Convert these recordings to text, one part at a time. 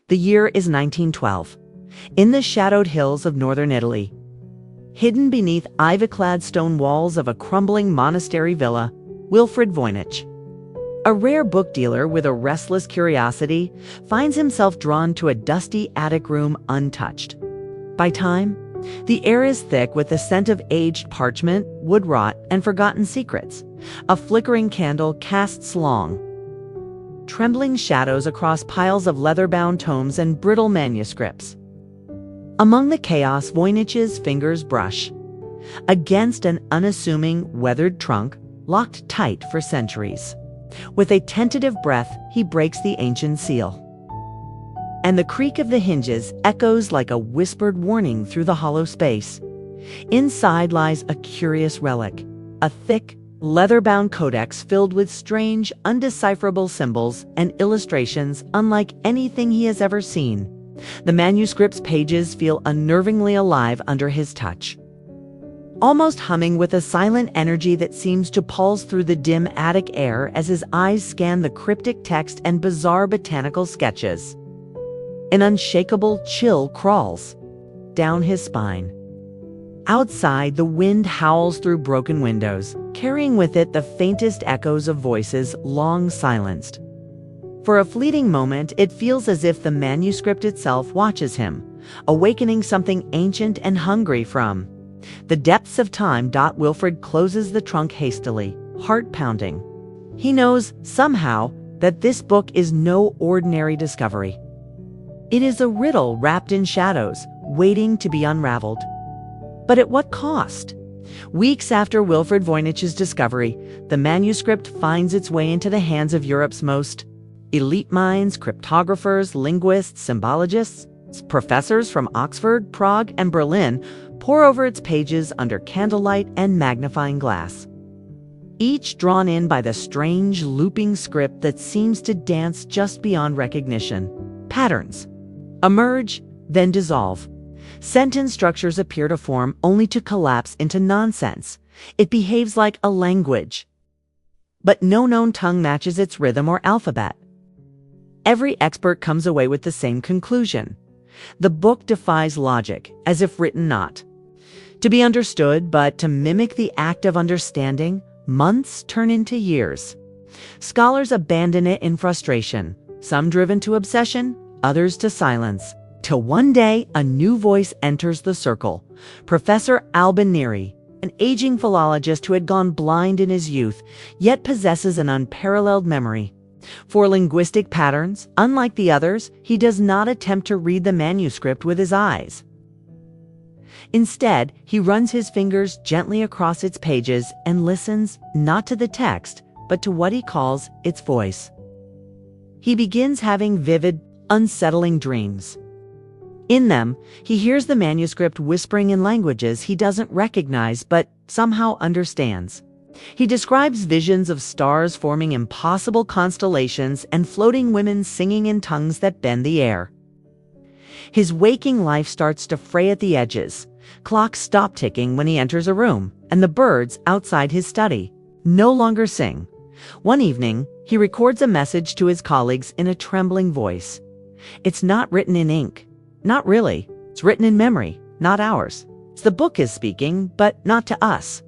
The year is 1912. In the shadowed hills of northern Italy, hidden beneath ivy-clad stone walls of a crumbling monastery villa, Wilfrid Voynich, a rare book dealer with a restless curiosity, finds himself drawn to a dusty attic room untouched. By time, the air is thick with the scent of aged parchment, wood rot, and forgotten secrets. A flickering candle casts long, trembling shadows across piles of leather-bound tomes and brittle manuscripts. Among the chaos, Voynich's fingers brush against an unassuming, weathered trunk locked tight for centuries. With a tentative breath, he breaks the ancient seal, and the creak of the hinges echoes like a whispered warning through the hollow space. Inside lies a curious relic, a thick, leather-bound codex filled with strange, undecipherable symbols and illustrations unlike anything he has ever seen. The manuscript's pages feel unnervingly alive under his touch, almost humming with a silent energy that seems to pulse through the dim attic air as his eyes scan the cryptic text and bizarre botanical sketches. An unshakable chill crawls down his spine. Outside, the wind howls through broken windows, carrying with it the faintest echoes of voices long silenced. For a fleeting moment, it feels as if the manuscript itself watches him, awakening something ancient and hungry from the depths of time. Wilfrid closes the trunk hastily, heart pounding. He knows, somehow, that this book is no ordinary discovery. It is a riddle wrapped in shadows, waiting to be unraveled. But at what cost? Weeks after Wilfrid Voynich's discovery, the manuscript finds its way into the hands of Europe's most elite minds, cryptographers, linguists, symbologists. Professors from Oxford, Prague, and Berlin pore over its pages under candlelight and magnifying glass, each drawn in by the strange, looping script that seems to dance just beyond recognition. Patterns emerge, then dissolve. Sentence structures appear to form only to collapse into nonsense. It behaves like a language, but no known tongue matches its rhythm or alphabet. Every expert comes away with the same conclusion. The book defies logic, as if written not to be understood, but to mimic the act of understanding. Months turn into years. Scholars abandon it in frustration, some driven to obsession, others to silence, till one day a new voice enters the circle. Professor Alban Neary, an aging philologist who had gone blind in his youth, yet possesses an unparalleled memory for linguistic patterns. Unlike the others, he does not attempt to read the manuscript with his eyes. Instead, he runs his fingers gently across its pages and listens not to the text, but to what he calls its voice. He begins having vivid, unsettling dreams. In them, he hears the manuscript whispering in languages he doesn't recognize but somehow understands. He describes visions of stars forming impossible constellations and floating women singing in tongues that bend the air. His waking life starts to fray at the edges. Clocks stop ticking when he enters a room, and the birds outside his study no longer sing. One evening, he records a message to his colleagues in a trembling voice. It's not written in ink. Not really. It's written in memory, not ours. The book is speaking, but not to us.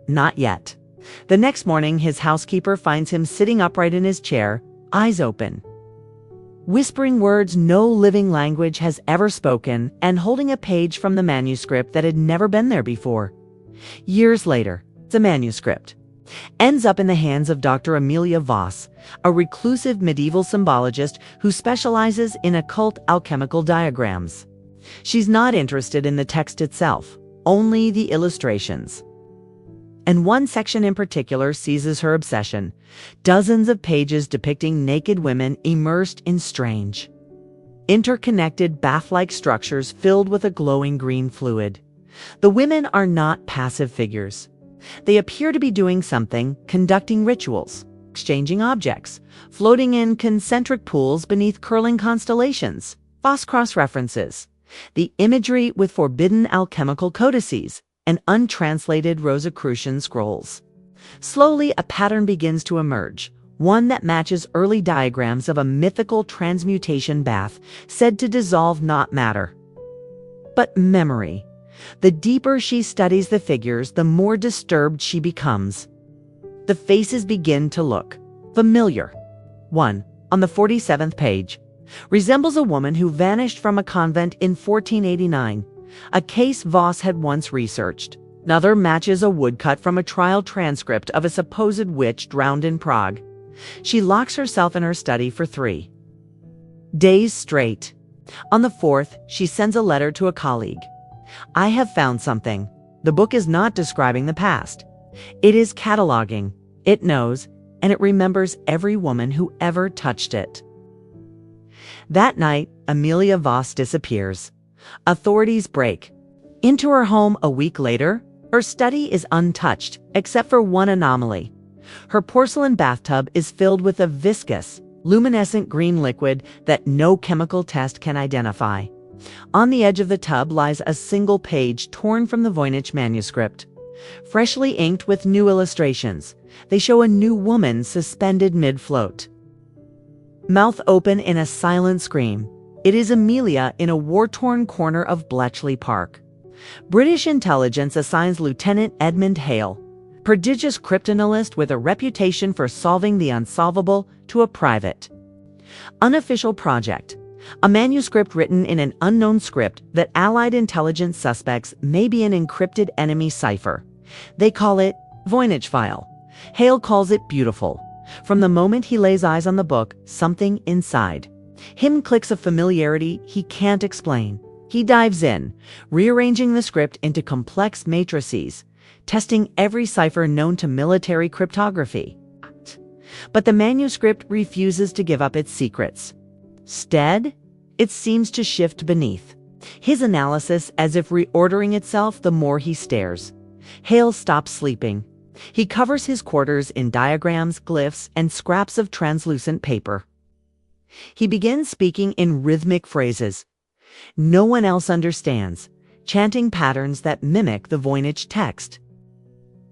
Not yet. The next morning, his housekeeper finds him sitting upright in his chair, eyes open, whispering words no living language has ever spoken, and holding a page from the manuscript that had never been there before. Years later, the manuscript ends up in the hands of Dr. Amelia Voss, a reclusive medieval symbologist who specializes in occult alchemical diagrams. She's not interested in the text itself, only the illustrations. And one section in particular seizes her obsession: dozens of pages depicting naked women immersed in strange, interconnected bath-like structures filled with a glowing green fluid. The women are not passive figures. They appear to be doing something, conducting rituals, exchanging objects, floating in concentric pools beneath curling constellations. Voss cross-references the imagery with forbidden alchemical codices and untranslated Rosicrucian scrolls. Slowly, a pattern begins to emerge, one that matches early diagrams of a mythical transmutation bath said to dissolve not matter, but memory. The deeper she studies the figures, the more disturbed she becomes. The faces begin to look familiar. One, on the 47th page, resembles a woman who vanished from a convent in 1489, a case Voss had once researched. Another matches a woodcut from a trial transcript of a supposed witch drowned in Prague. She locks herself in her study for 3 days straight. On the 4th, she sends a letter to a colleague. I have found something. The book is not describing the past. It is cataloging. It knows, and it remembers every woman who ever touched it. That night, Amelia Voss disappears. Authorities break into her home a week later. Her study is untouched, except for one anomaly. Her porcelain bathtub is filled with a viscous, luminescent green liquid that no chemical test can identify. On the edge of the tub lies a single page torn from the Voynich Manuscript. Freshly inked with new illustrations, they show a new woman suspended mid-float. Mouth open in a silent scream. It is Amelia in a war-torn corner of Bletchley Park. British intelligence assigns Lieutenant Edmund Hale, prodigious cryptanalyst with a reputation for solving the unsolvable, to a private, unofficial project, a manuscript written in an unknown script that Allied intelligence suspects may be an encrypted enemy cipher. They call it Voynich file. Hale calls it beautiful. From the moment he lays eyes on the book, something inside him clicks of familiarity he can't explain. He dives in, rearranging the script into complex matrices, testing every cipher known to military cryptography. But the manuscript refuses to give up its secrets. Instead, it seems to shift beneath his analysis, as if reordering itself the more he stares. Hale stops sleeping. He covers his quarters in diagrams, glyphs, and scraps of translucent paper. He begins speaking in rhythmic phrases no one else understands, chanting patterns that mimic the Voynich text.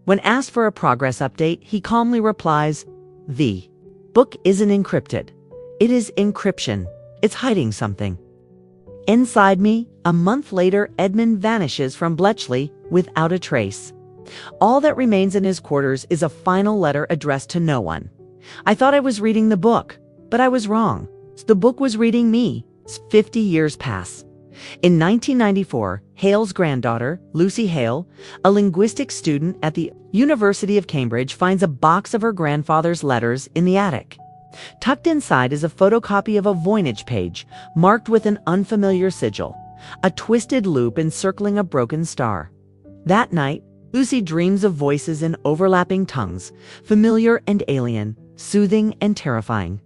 When asked for a progress update, he calmly replies, "The book isn't encrypted. It is encryption. It's hiding something." Inside me, a month later, Edmund vanishes from Bletchley without a trace. All that remains in his quarters is a final letter addressed to no one. I thought I was reading the book, but I was wrong. The book was reading me. 50 years pass. In 1994, Hale's granddaughter, Lucy Hale, a linguistics student at the University of Cambridge, finds a box of her grandfather's letters in the attic. Tucked inside is a photocopy of a Voynich page, marked with an unfamiliar sigil, a twisted loop encircling a broken star. That night, Lucy dreams of voices in overlapping tongues, familiar and alien, soothing and terrifying.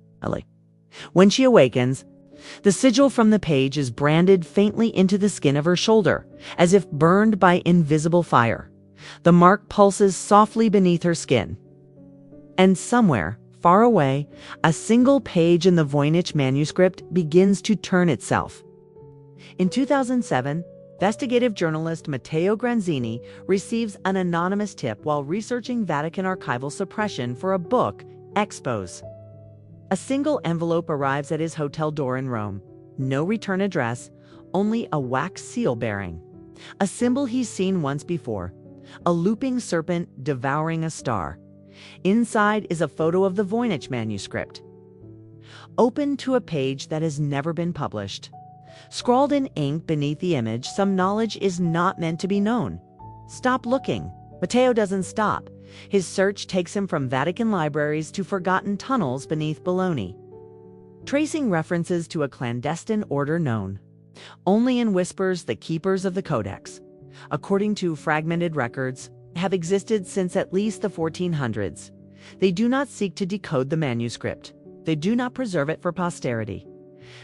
When she awakens, the sigil from the page is branded faintly into the skin of her shoulder, as if burned by invisible fire. The mark pulses softly beneath her skin. And somewhere, far away, a single page in the Voynich manuscript begins to turn itself. In 2007, investigative journalist Matteo Granzini receives an anonymous tip while researching Vatican archival suppression for a book, Expose. A single envelope arrives at his hotel door in Rome. No return address, only a wax seal bearing a symbol he's seen once before, a looping serpent devouring a star. Inside is a photo of the Voynich manuscript, open to a page that has never been published. Scrawled in ink beneath the image, some knowledge is not meant to be known. Stop looking. Matteo doesn't stop. His search takes him from Vatican libraries to forgotten tunnels beneath Bologna, tracing references to a clandestine order known only in whispers. The keepers of the Codex, according to fragmented records, have existed since at least the 1400s. They do not seek to decode the manuscript. They do not preserve it for posterity.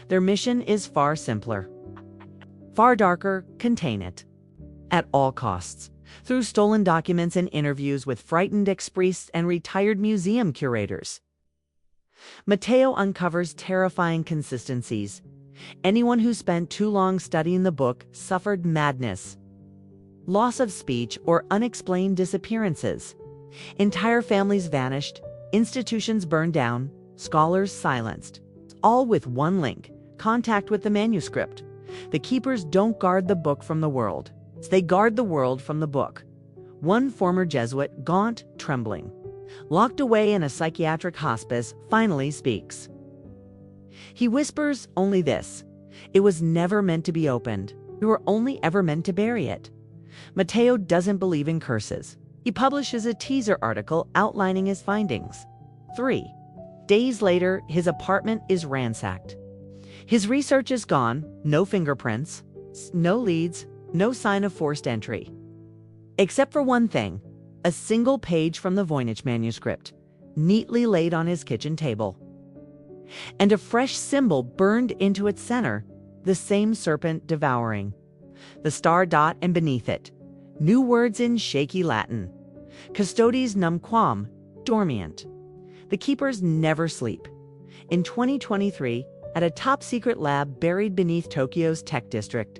Their mission is far simpler, far darker: contain it at all costs. Through stolen documents and interviews with frightened ex-priests and retired museum curators, Matteo uncovers terrifying consistencies. Anyone who spent too long studying the book suffered madness, loss of speech, or unexplained disappearances. Entire families vanished, institutions burned down, scholars silenced, all with one link: contact with the manuscript. The keepers don't guard the book from the world. They guard the world from the book. One former Jesuit, gaunt, trembling, locked away in a psychiatric hospice, finally speaks. He whispers only this: it was never meant to be opened. We were only ever meant to bury it. Matteo doesn't believe in curses. He publishes a teaser article outlining his findings. 3 days later, his apartment is ransacked. His research is gone, no fingerprints, no leads, no sign of forced entry. Except for one thing: a single page from the Voynich Manuscript, neatly laid on his kitchen table. And a fresh symbol burned into its center, the same serpent devouring. The star dot, and beneath it, new words in shaky Latin: Custodes numquam, dormient. The keepers never sleep. In 2023, at a top-secret lab buried beneath Tokyo's tech district,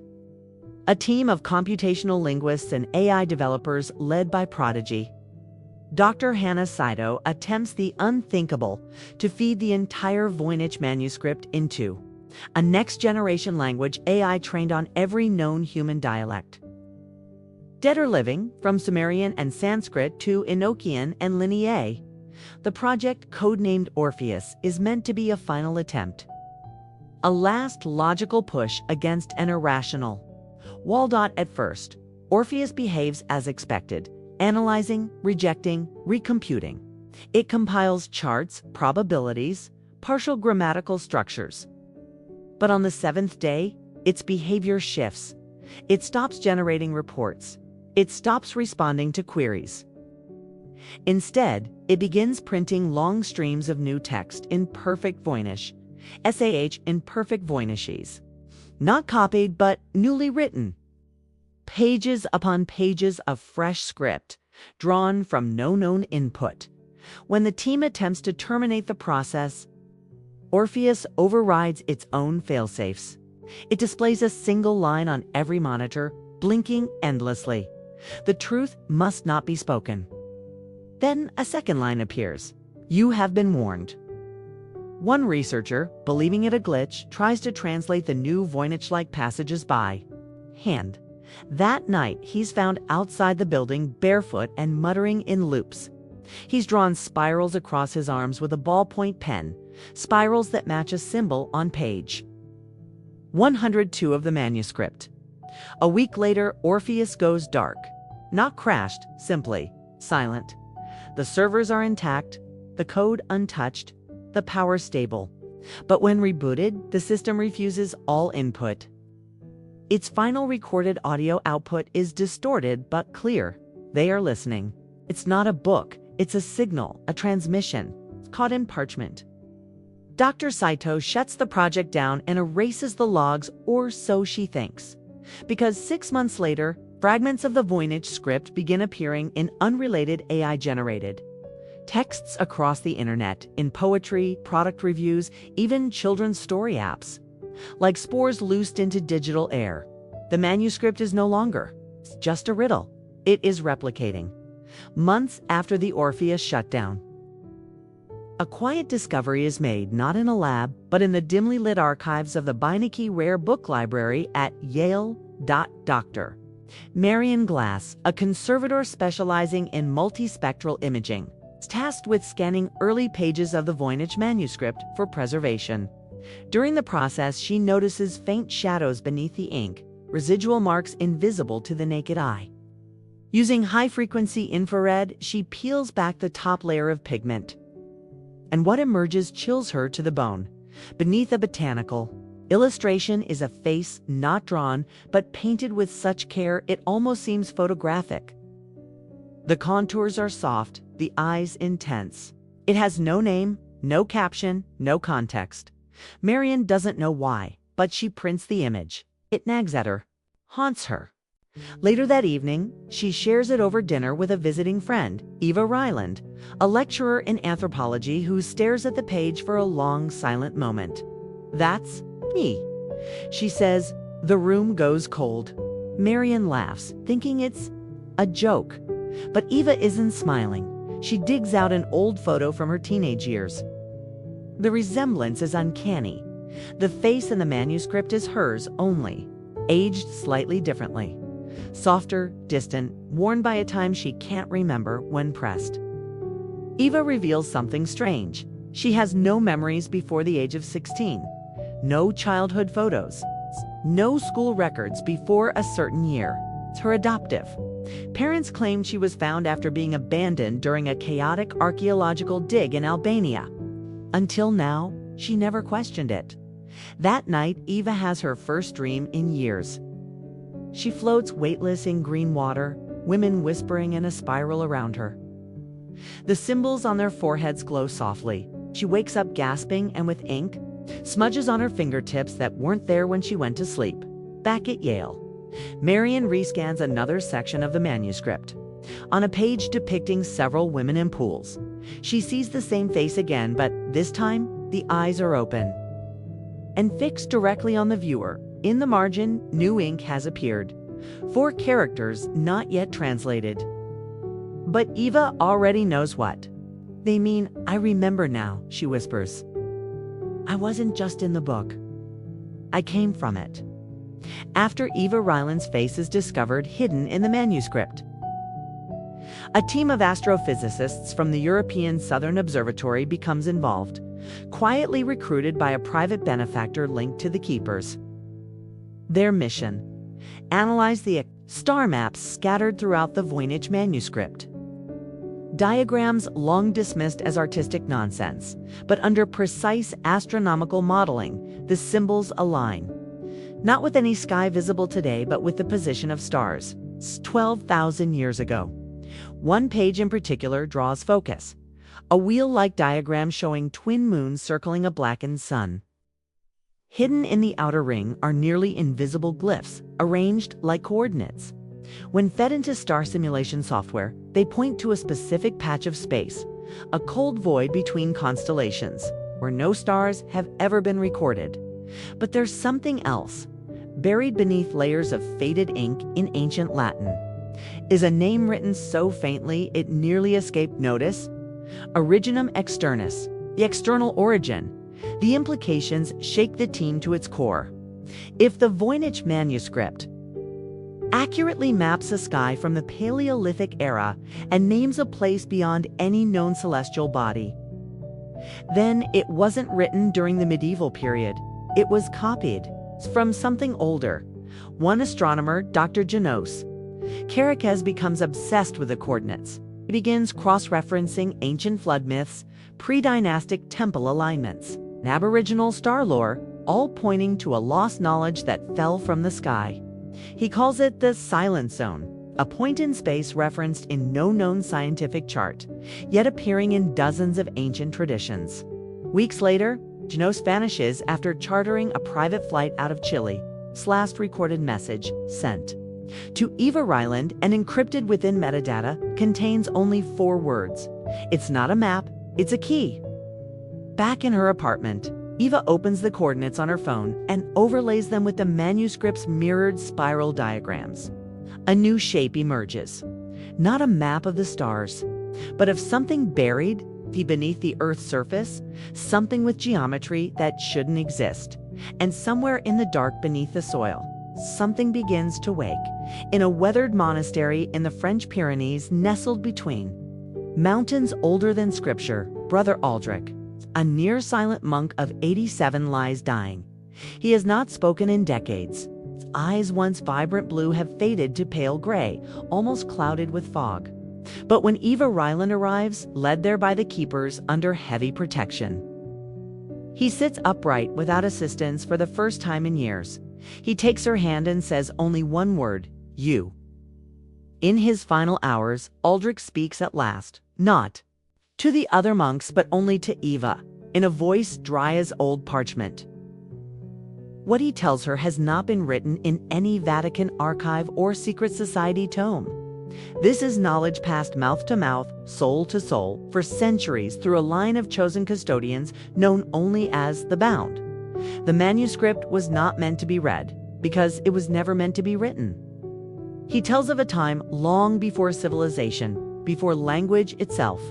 a team of computational linguists and AI developers led by Prodigy, Dr. Hannah Saito attempts the unthinkable to feed the entire Voynich manuscript into a next-generation language AI trained on every known human dialect. Dead or living, from Sumerian and Sanskrit to Enochian and Linnea, the project, codenamed Orpheus, is meant to be a final attempt. A last logical push against an irrational. Waldot at first, Orpheus behaves as expected, analyzing, rejecting, recomputing. It compiles charts, probabilities, partial grammatical structures. But on the 7th day, its behavior shifts. It stops generating reports. It stops responding to queries. Instead, it begins printing long streams of new text in perfect Voynich, SAH in perfect Voynichese. Not copied, but newly written. Pages upon pages of fresh script, drawn from no known input. When the team attempts to terminate the process, Orpheus overrides its own failsafes. It displays a single line on every monitor, blinking endlessly. The truth must not be spoken. Then a second line appears: you have been warned. One researcher, believing it a glitch, tries to translate the new Voynich-like passages by hand. That night, he's found outside the building, barefoot and muttering in loops. He's drawn spirals across his arms with a ballpoint pen, spirals that match a symbol on page 102 of the manuscript. A week later, Orpheus goes dark. Not crashed, simply silent. The servers are intact, the code untouched, the power stable. But when rebooted, the system refuses all input. Its final recorded audio output is distorted but clear. They are listening. It's not a book, it's a signal, a transmission, caught in parchment. Dr. Saito shuts the project down and erases the logs, or so she thinks. Because 6 months later, fragments of the Voynich script begin appearing in unrelated AI-generated texts across the internet, in poetry, product reviews, even children's story apps. Like spores loosed into digital air, the manuscript is no longer just a riddle. It is replicating. Months after the Orpheus shutdown, a quiet discovery is made, not in a lab, but in the dimly lit archives of the Beinecke Rare Book Library at Yale. Dr. Marion Glass, a conservator specializing in multispectral imaging, is tasked with scanning early pages of the Voynich manuscript for preservation. During the process, she notices faint shadows beneath the ink, residual marks invisible to the naked eye. Using high-frequency infrared, she peels back the top layer of pigment. And what emerges chills her to the bone. Beneath a botanical illustration is a face not drawn, but painted with such care it almost seems photographic. The contours are soft, the eyes intense. It has no name, no caption, no context. Marion doesn't know why, but she prints the image. It nags at her, haunts her. Later that evening, she shares it over dinner with a visiting friend, Eva Ryland, a lecturer in anthropology who stares at the page for a long, silent moment. "That's me," she says. The room goes cold. Marion laughs, thinking it's a joke. But Eva isn't smiling. She digs out an old photo from her teenage years. The resemblance is uncanny. The face in the manuscript is hers only, aged slightly differently. Softer, distant, worn by a time she can't remember when pressed. Eva reveals something strange. She has no memories before the age of 16, no childhood photos, no school records before a certain year. It's her adoptive. Parents claim she was found after being abandoned during a chaotic archaeological dig in Albania. Until now, she never questioned it. That night, Eva has her first dream in years. She floats weightless in green water, women whispering in a spiral around her. The symbols on their foreheads glow softly. She wakes up gasping and with ink, smudges on her fingertips that weren't there when she went to sleep. Back at Yale, Marion rescans another section of the manuscript. On a page depicting several women in pools, she sees the same face again, but this time, the eyes are open. And fixed directly on the viewer, in the margin, new ink has appeared. 4 characters not yet translated. But Eva already knows what. They mean, I remember now, she whispers. I wasn't just in the book. I came from it. After Eva Ryland's face is discovered hidden in the manuscript. A team of astrophysicists from the European Southern Observatory becomes involved, quietly recruited by a private benefactor linked to the keepers. Their mission: analyze the star maps scattered throughout the Voynich Manuscript. Diagrams long dismissed as artistic nonsense, but under precise astronomical modeling, the symbols align. Not with any sky visible today, but with the position of stars, 12,000 years ago. One page in particular draws focus, a wheel-like diagram showing twin moons circling a blackened sun. Hidden in the outer ring are nearly invisible glyphs, arranged like coordinates. When fed into star simulation software, they point to a specific patch of space, a cold void between constellations, where no stars have ever been recorded. But there's something else. Buried beneath layers of faded ink in ancient Latin is a name written so faintly it nearly escaped notice. Originum externus, the external origin. The implications shake the team to its core. If the Voynich Manuscript accurately maps a sky from the Paleolithic era and names a place beyond any known celestial body, then it wasn't written during the medieval period. It was copied from something older. One astronomer, Dr. Janos Carriquez, becomes obsessed with the coordinates. He begins cross-referencing ancient flood myths, pre-dynastic temple alignments, and Aboriginal star lore, all pointing to a lost knowledge that fell from the sky. He calls it the Silent Zone, a point in space referenced in no known scientific chart, yet appearing in dozens of ancient traditions. Weeks later, Janos vanishes after chartering a private flight out of Chile. His last recorded message, sent to Eva Ryland and encrypted within metadata, contains only 4 words. It's not a map, it's a key. Back in her apartment, Eva opens the coordinates on her phone and overlays them with the manuscript's mirrored spiral diagrams. A new shape emerges. Not a map of the stars, but of something buried beneath the Earth's surface, something with geometry that shouldn't exist. And somewhere in the dark beneath the soil, something begins to wake. In a weathered monastery in the French Pyrenees, nestled between mountains older than scripture, Brother Aldrich, a near-silent monk of 87, lies dying. He has not spoken in decades. His eyes, once vibrant blue, have faded to pale gray, almost clouded with fog. But when Eva Ryland arrives, led there by the keepers under heavy protection, he sits upright without assistance for the first time in years. He takes her hand and says only one word, you. In his final hours, Aldrich speaks at last, not to the other monks, but only to Eva, in a voice dry as old parchment. What he tells her has not been written in any Vatican archive or secret society tome. This is knowledge passed mouth to mouth, soul to soul, for centuries through a line of chosen custodians known only as the Bound. The manuscript was not meant to be read, because it was never meant to be written. He tells of a time long before civilization, before language itself.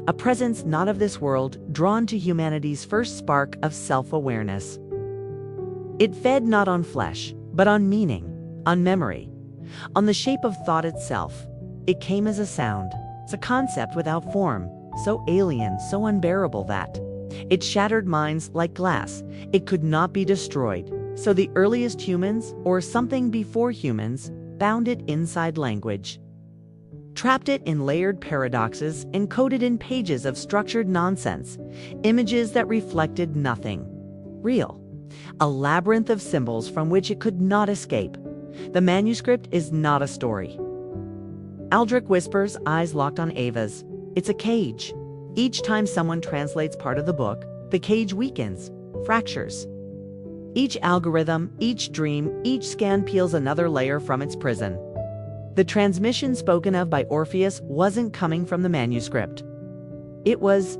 A presence not of this world, drawn to humanity's first spark of self-awareness. It fed not on flesh, but on meaning, on memory, on the shape of thought itself. It came as a sound. It's a concept without form, so alien, so unbearable that it shattered minds like glass. It could not be destroyed. So the earliest humans, or something before humans, bound it inside language. Trapped it in layered paradoxes, encoded in pages of structured nonsense, images that reflected nothing real. A labyrinth of symbols from which it could not escape. The manuscript is not a story. Aldrich whispers, eyes locked on Ava's. It's a cage. Each time someone translates part of the book, the cage weakens, fractures. Each algorithm, each dream, each scan peels another layer from its prison. The transmission spoken of by Orpheus wasn't coming from the manuscript. It was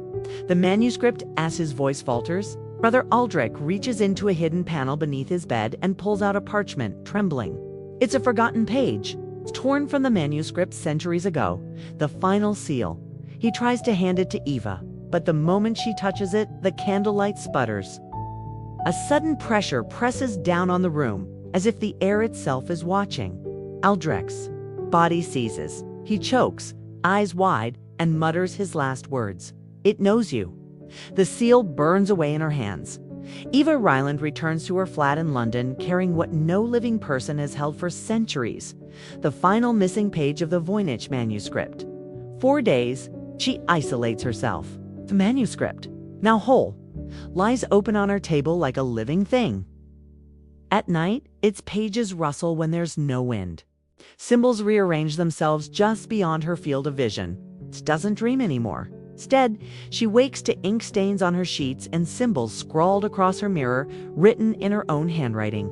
the manuscript. As his voice falters, Brother Aldrich reaches into a hidden panel beneath his bed and pulls out a parchment, trembling. It's a forgotten page, torn from the manuscript centuries ago, the final seal. He tries to hand it to Eva, but the moment she touches it, the candlelight sputters. A sudden pressure presses down on the room, as if the air itself is watching. Aldrich's body seizes. He chokes, eyes wide, and mutters his last words. It knows you. The seal burns away in her hands. Eva Ryland returns to her flat in London, carrying what no living person has held for centuries, the final missing page of the Voynich Manuscript. 4 days, she isolates herself. The manuscript, now whole, lies open on her table like a living thing. At night, its pages rustle when there's no wind. Symbols rearrange themselves just beyond her field of vision. She doesn't dream anymore. Instead, she wakes to ink stains on her sheets and symbols scrawled across her mirror, written in her own handwriting.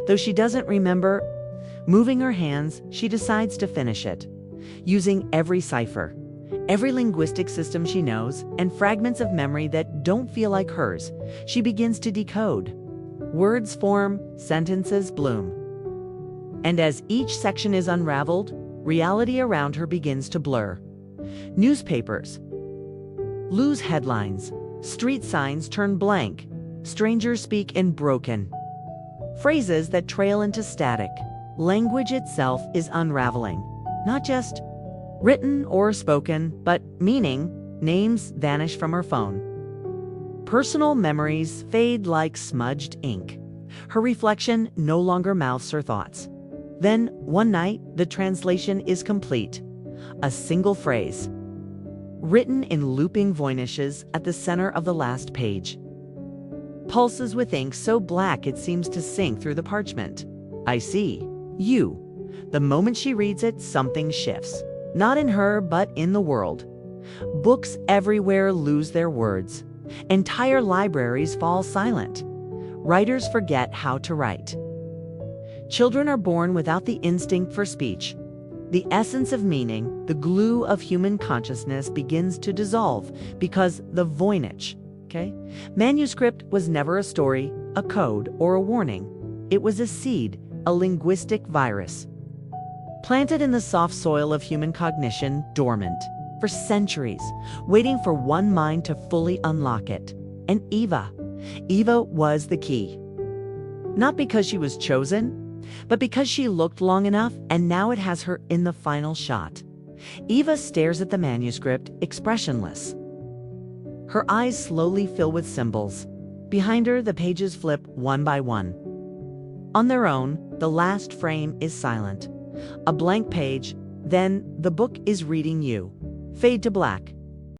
Though she doesn't remember moving her hands, she decides to finish it. Using every cipher, every linguistic system she knows, and fragments of memory that don't feel like hers, she begins to decode. Words form, sentences bloom. And as each section is unraveled, reality around her begins to blur. Newspapers lose headlines. Street signs turn blank. Strangers speak in broken phrases that trail into static. Language itself is unraveling. Not just written or spoken, but meaning. Names vanish from her phone. Personal memories fade like smudged ink. Her reflection no longer mouths her thoughts. Then, one night, the translation is complete. A single phrase, written in looping voyniches at the center of the last page. Pulses with ink so black it seems to sink through the parchment. I see. You. The moment she reads it, something shifts. Not in her, but in the world. Books everywhere lose their words. Entire libraries fall silent. Writers forget how to write. Children are born without the instinct for speech. The essence of meaning, the glue of human consciousness, begins to dissolve because the Voynich manuscript was never a story, a code, or a warning. It was a seed, a linguistic virus, planted in the soft soil of human cognition, dormant for centuries, waiting for one mind to fully unlock it. And Eva was the key. Not because she was chosen, but because she looked long enough, and now it has her in the final shot. Eva stares at the manuscript, expressionless. Her eyes slowly fill with symbols. Behind her, the pages flip one by one. On their own, the last frame is silent. A blank page, then the book is reading you. Fade to black.